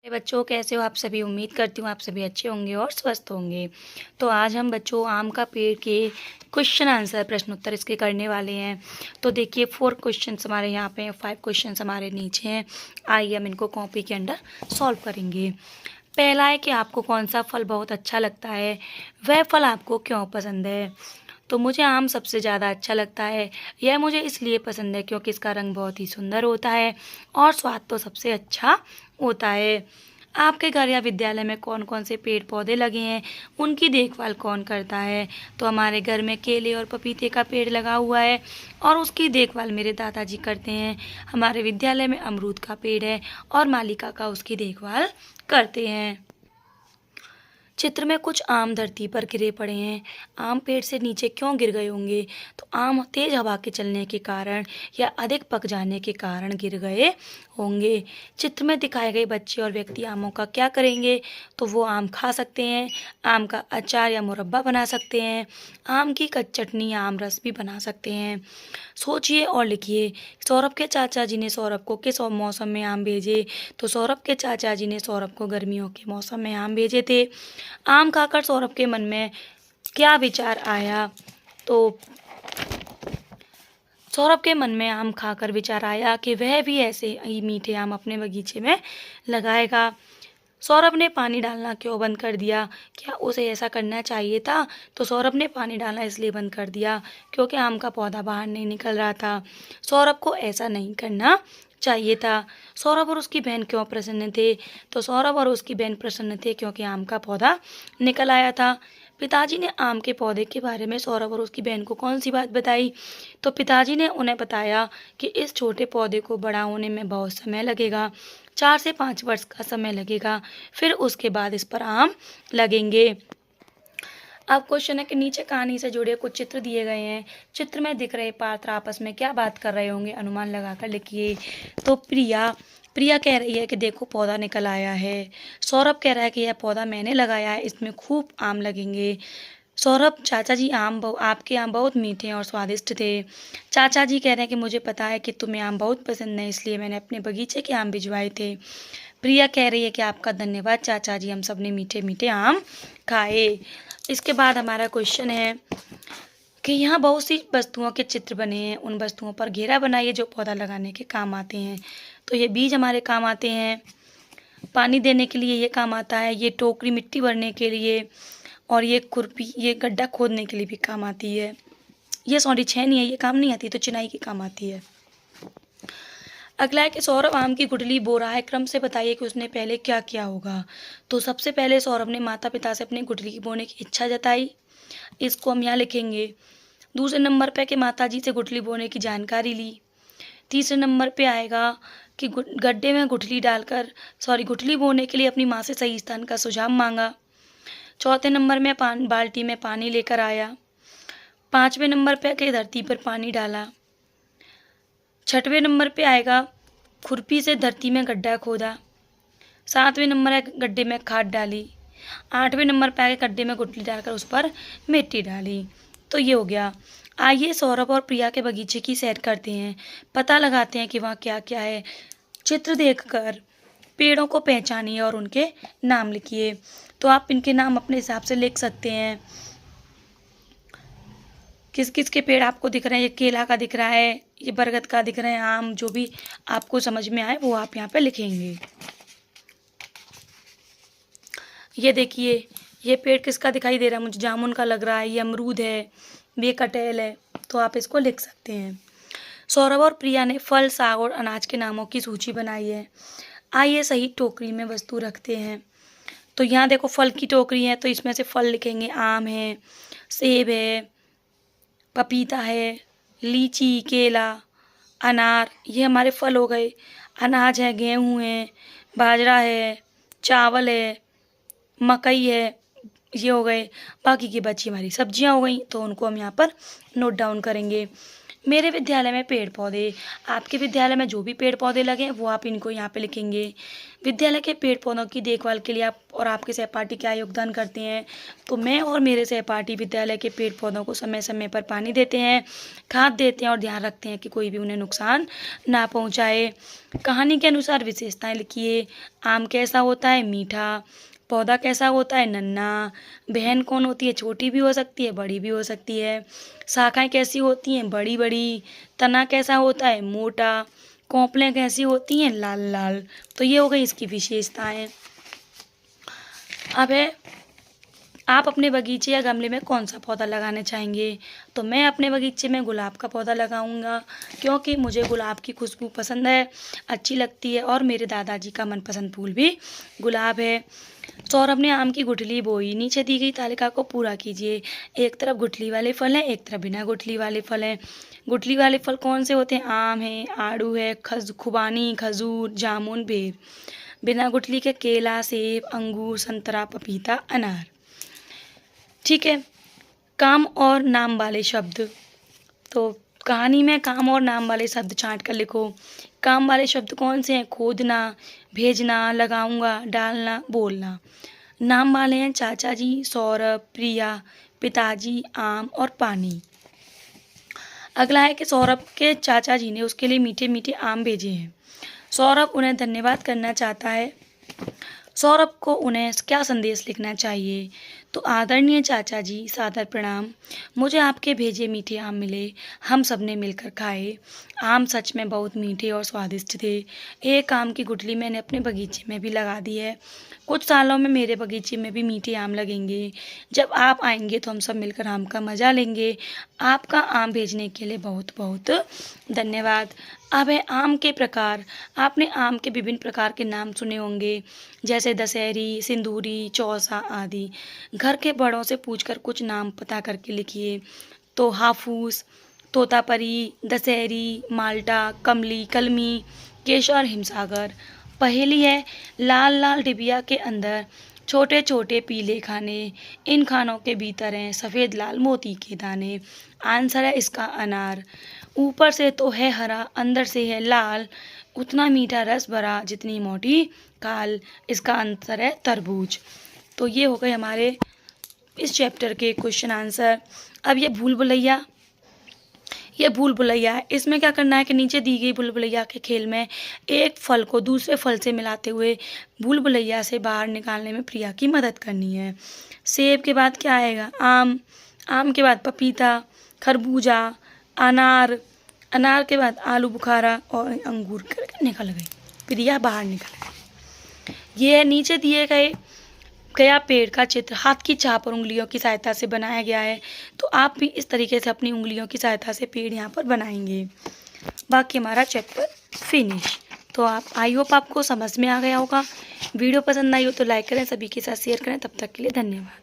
बच्चों कैसे हो आप सभी। उम्मीद करती हूँ आप सभी अच्छे होंगे और स्वस्थ होंगे। तो आज हम बच्चों आम का पेड़ के क्वेश्चन आंसर प्रश्न उत्तर इसके करने वाले हैं। तो देखिए 4 क्वेश्चंस हमारे यहाँ पे हैं, 5 क्वेश्चंस हमारे नीचे हैं। आइए हम इनको कॉपी के अंदर सॉल्व करेंगे। पहला है कि आपको कौन सा फल बहुत अच्छा लगता है, वह फल आपको क्यों पसंद है। तो मुझे आम सबसे ज़्यादा अच्छा लगता है। यह मुझे इसलिए पसंद है क्योंकि इसका रंग बहुत ही सुंदर होता है और स्वाद तो सबसे अच्छा होता है। आपके घर या विद्यालय में कौन कौन से पेड़ पौधे लगे हैं, उनकी देखभाल कौन करता है। तो हमारे घर में केले और पपीते का पेड़ लगा हुआ है और उसकी देखभाल मेरे दादाजी करते हैं। हमारे विद्यालय में अमरूद का पेड़ है और माली काका उसकी देखभाल करते हैं। चित्र में कुछ आम धरती पर गिरे पड़े हैं। आम पेड़ से नीचे क्यों गिर गए होंगे। तो आम तेज हवा के चलने के कारण या अधिक पक जाने के कारण गिर गए होंगे। चित्र में दिखाए गए बच्चे और व्यक्ति आमों का क्या करेंगे। तो वो आम खा सकते हैं, आम का अचार या मुरब्बा बना सकते हैं, आम की चटनी या आम रस भी बना सकते हैं। सोचिए और लिखिए। सौरभ के चाचा जी ने सौरभ को किस मौसम में आम भेजे। तो सौरभ के चाचा जी ने सौरभ को गर्मियों के मौसम में आम भेजे थे। आम खाकर सौरभ के मन में क्या विचार आया। तो सौरभ के मन में आम खाकर विचार आया कि वह भी ऐसे ही मीठे आम अपने बगीचे में लगाएगा। सौरभ ने पानी डालना क्यों बंद कर दिया। क्या उसे ऐसा करना चाहिए था। तो सौरभ ने पानी डालना इसलिए बंद कर दिया क्योंकि आम का पौधा बाहर नहीं निकल रहा था। सौरभ को ऐसा नहीं करना चाहिए था। सौरभ और उसकी बहन क्यों प्रसन्न थे। तो सौरभ और उसकी बहन प्रसन्न थे क्योंकि आम का पौधा निकल आया था। पिताजी ने आम के पौधे के बारे में सौरभ और उसकी बहन को कौन सी बात बताई। तो पिताजी ने उन्हें बताया कि इस छोटे पौधे को बड़ा होने में बहुत समय लगेगा, 4 से 5 वर्ष का समय लगेगा, फिर उसके बाद इस पर आम लगेंगे। अब क्वेश्चन है कि नीचे कहानी से जुड़े कुछ चित्र दिए गए हैं। चित्र में दिख रहे पात्र आपस में क्या बात कर रहे होंगे, अनुमान लगाकर लिखिए। तो प्रिया कह रही है कि देखो पौधा निकल आया है। सौरभ कह रहा है कि यह पौधा मैंने लगाया है, इसमें खूब आम लगेंगे। सौरभ चाचा जी आपके आम बहुत मीठे और स्वादिष्ट थे। चाचा जी कह रहे हैं कि मुझे पता है कि तुम्हें आम बहुत पसंद है, इसलिए मैंने अपने बगीचे के आम भिजवाए थे। प्रिया कह रही है कि आपका धन्यवाद चाचा जी, हम सब ने मीठे मीठे आम खाए। इसके बाद हमारा क्वेश्चन है कि यहाँ बहुत सी वस्तुओं के चित्र बने हैं, उन वस्तुओं पर घेरा बनाइए जो पौधा लगाने के काम आते हैं। तो ये बीज हमारे काम आते हैं, पानी देने के लिए ये काम आता है, ये टोकरी मिट्टी भरने के लिए, और ये खुरपी ये गड्ढा खोदने के लिए भी काम आती है। ये सॉरी छेनी है, ये काम नहीं आती, तो चिनाई के काम आती है। अगला है कि सौरभ आम की गुठली बो रहा है, क्रम से बताइए कि उसने पहले क्या किया होगा। तो सबसे पहले सौरभ ने माता पिता से अपनी गुठली की बोने की इच्छा जताई, इसको हम यहाँ लिखेंगे। दूसरे नंबर पे कि माता जी से गुठली बोने की जानकारी ली। तीसरे नंबर पे आएगा कि गड्ढे में गुठली बोने के लिए अपनी माँ से सही स्थान का सुझाव मांगा। चौथे नंबर में बाल्टी में पानी लेकर आया। 5वें नंबर पे कि धरती पर पानी डाला। 6वें नंबर पे आएगा खुरपी से धरती में गड्ढा खोदा। 7वें नंबर है गड्ढे में खाद डाली। 8वें नंबर पे आगे गड्ढे में गुठली डालकर उस पर मिट्टी डाली। तो ये हो गया। आइए सौरभ और प्रिया के बगीचे की सैर करते हैं, पता लगाते हैं कि वहाँ क्या क्या है। चित्र देखकर पेड़ों को पहचानिए और उनके नाम लिखिए। तो आप इनके नाम अपने हिसाब से लिख सकते हैं। किस किस के पेड़ आपको दिख रहे हैं। ये केला का दिख रहा है, ये बरगद का दिख रहे हैं, आम, जो भी आपको समझ में आए वो आप यहाँ पे लिखेंगे। ये देखिए ये पेड़ किसका दिखाई दे रहा है, मुझे जामुन का लग रहा है, ये अमरूद है, ये कटहल है, तो आप इसको लिख सकते हैं। सौरभ और प्रिया ने फल, साग और अनाज के नामों की सूची बनाई है। आइए सही टोकरी में वस्तु रखते हैं। तो यहाँ देखो फल की टोकरी है, तो इसमें से फल लिखेंगे। आम है, सेब है, पपीता है, लीची, केला, अनार, ये हमारे फल हो गए। अनाज है, गेहूँ है, बाजरा है, चावल है, मकई है, ये हो गए। बाकी की बची हमारी सब्जियां हो गई, तो उनको हम यहाँ पर नोट डाउन करेंगे। मेरे विद्यालय में पेड़ पौधे। आपके विद्यालय में जो भी पेड़ पौधे लगे हैं वो आप इनको यहाँ पे लिखेंगे। विद्यालय के पेड़ पौधों की देखभाल के लिए आप और आपके सहपाठी क्या योगदान करते हैं? तो मैं और मेरे सहपाठी विद्यालय के पेड़ पौधों को समय समय पर पानी देते हैं, खाद देते हैं और ध्यान रखते हैं कि कोई भी उन्हें नुकसान ना पहुँचाए। कहानी के अनुसार विशेषताएं लिखिए। आम कैसा होता है? मीठा। पौधा कैसा होता है? नन्हा। बहन कौन होती है? छोटी भी हो सकती है, बड़ी भी हो सकती है। शाखाएं कैसी होती हैं? बड़ी बड़ी। तना कैसा होता है? मोटा। कोंपलें कैसी होती हैं? लाल लाल। तो ये हो गई इसकी विशेषताएं। अब है, आप अपने बगीचे या गमले में कौन सा पौधा लगाना चाहेंगे? तो मैं अपने बगीचे में गुलाब का पौधा लगाऊंगा, क्योंकि मुझे गुलाब की खुशबू पसंद है, अच्छी लगती है और मेरे दादाजी का मनपसंद फूल भी गुलाब है। सौरभ ने आम की गुठली बोई। नीचे दी गई तालिका को पूरा कीजिए। एक तरफ गुठली वाले फल हैं, एक तरफ बिना गुठली वाले फल हैं। गुठली वाले फल कौन से होते हैं? आम है, आड़ू है, खुबानी, खजूर, जामुन, बेर। बिना गुठली के केला, सेब, अंगूर, संतरा, पपीता, अनार। ठीक है। काम और नाम वाले शब्द। तो कहानी में काम और नाम वाले शब्द छांट कर लिखो। काम वाले शब्द कौन से हैं? खोदना, भेजना, लगाऊंगा, डालना, बोलना। नाम वाले हैं चाचा जी, सौरभ, प्रिया, पिताजी, आम और पानी। अगला है कि सौरभ के चाचा जी ने उसके लिए मीठे मीठे आम भेजे हैं। सौरभ उन्हें धन्यवाद करना चाहता है। सौरभ को उन्हें क्या संदेश लिखना चाहिए? तो आदरणीय चाचा जी, सादर प्रणाम। मुझे आपके भेजे मीठे आम मिले, हम सब ने मिलकर खाए। आम सच में बहुत मीठे और स्वादिष्ट थे। एक आम की गुठली मैंने अपने बगीचे में भी लगा दी है। कुछ सालों में मेरे बगीचे में भी मीठे आम लगेंगे। जब आप आएंगे तो हम सब मिलकर आम का मज़ा लेंगे। आपका आम भेजने के लिए बहुत बहुत धन्यवाद। अब है आम के प्रकार। आपने आम के विभिन्न प्रकार के नाम सुने होंगे, जैसे दशहरी, सिंदूरी, चौसा आदि। घर के बड़ों से पूछकर कुछ नाम पता करके लिखिए। तो हाफूस, तोतापरी, दशहरी, माल्टा, कमली, कलमी, केशर, हिमसागर। पहेली है, लाल लाल डिबिया के अंदर छोटे छोटे पीले खाने, इन खानों के भीतर हैं सफ़ेद लाल मोती के दाने। आंसर है इसका अनार। ऊपर से तो है हरा, अंदर से है लाल, उतना मीठा रस भरा जितनी मोटी काल। इसका आंसर है तरबूज। तो ये हो गए हमारे इस चैप्टर के क्वेश्चन आंसर। अब ये भूल भुलैया, ये भूल भुलैया है। इसमें क्या करना है कि नीचे दी गई भूल भुलैया के खेल में एक फल को दूसरे फल से मिलाते हुए भूल भुलैया से बाहर निकालने में प्रिया की मदद करनी है। सेब के बाद क्या आएगा? आम। आम के बाद पपीता, खरबूजा, अनार। अनार के बाद आलू बुखारा और अंगूर करके निकल गई, प्रिया बाहर निकल गई। ये नीचे दिए गया पेड़ का चित्र हाथ की चाप और उंगलियों की सहायता से बनाया गया है। तो आप भी इस तरीके से अपनी उंगलियों की सहायता से पेड़ यहाँ पर बनाएंगे। बाकी हमारा चैप्टर फिनिश। तो आप, आई होप आपको समझ में आ गया होगा। वीडियो पसंद आई हो तो लाइक करें, सभी के साथ शेयर करें। तब तक के लिए धन्यवाद।